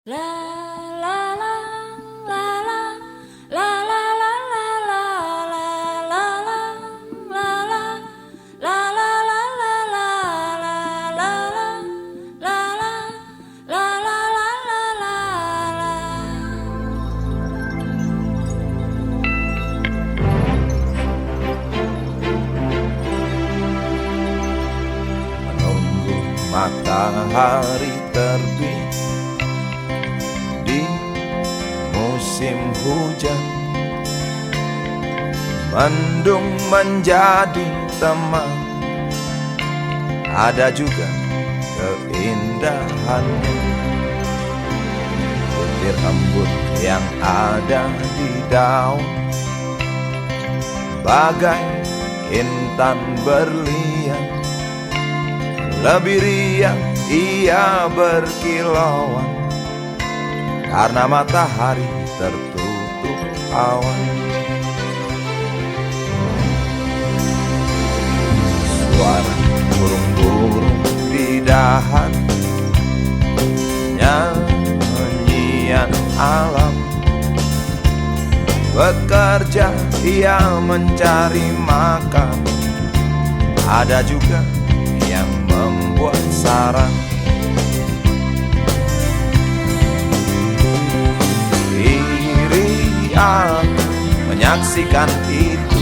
Menunggu matahari terbit di musim hujan, mendung menjadi teman, ada juga keindahannya. Butir embun yang ada di daun, bagai intan berlian, lebih riang ia berkilauan, karena matahari tertutup awan. Suara burung-burung di dahan, nyanyian alam, bekerja ia mencari makan, ada juga yang membuat sarang. Iri aku menyaksikan itu,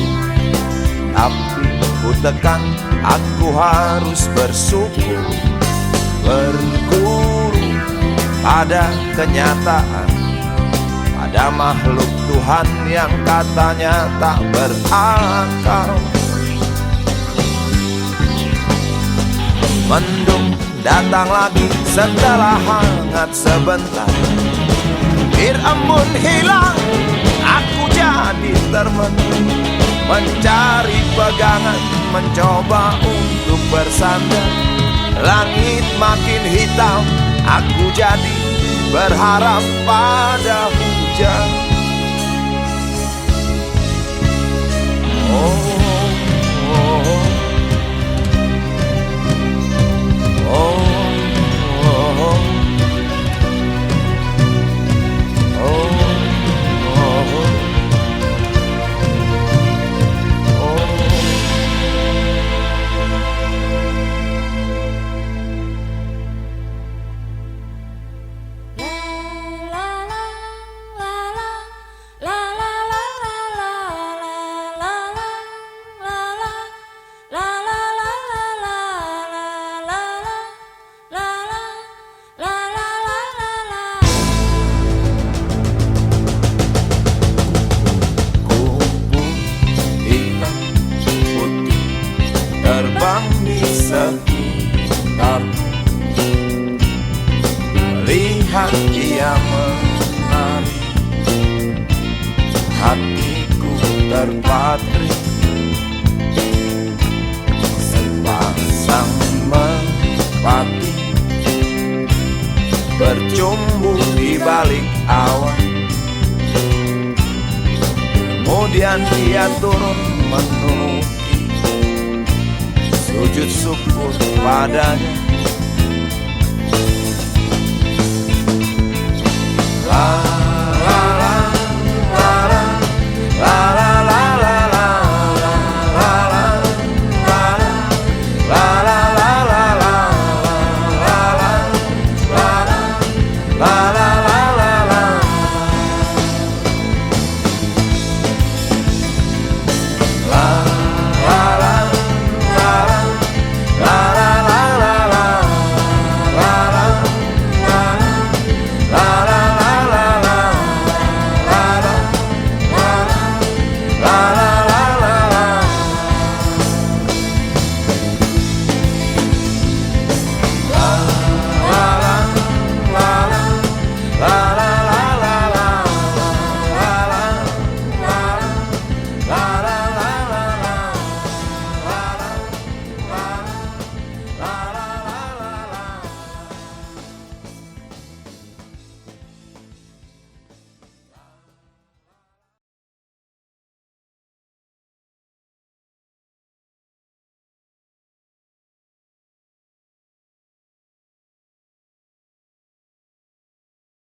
tapi ku tekan, aku harus bersyukur, berguru pada kenyataan, pada makhluk Tuhan yang katanya tak berakal. Mendung datang lagi setelah hangat sebentar, bir embun hilang, aku jadi termenung, mencari pegangan, mencoba untuk bersandar. Langit makin hitam, aku jadi berharap pada hujan. Terbang di sekitar, lihat ia menari, hatiku terpatri, sepasang merpati bercumbu di balik awan. Kemudian dia turun menuki, sujud syukur padanya.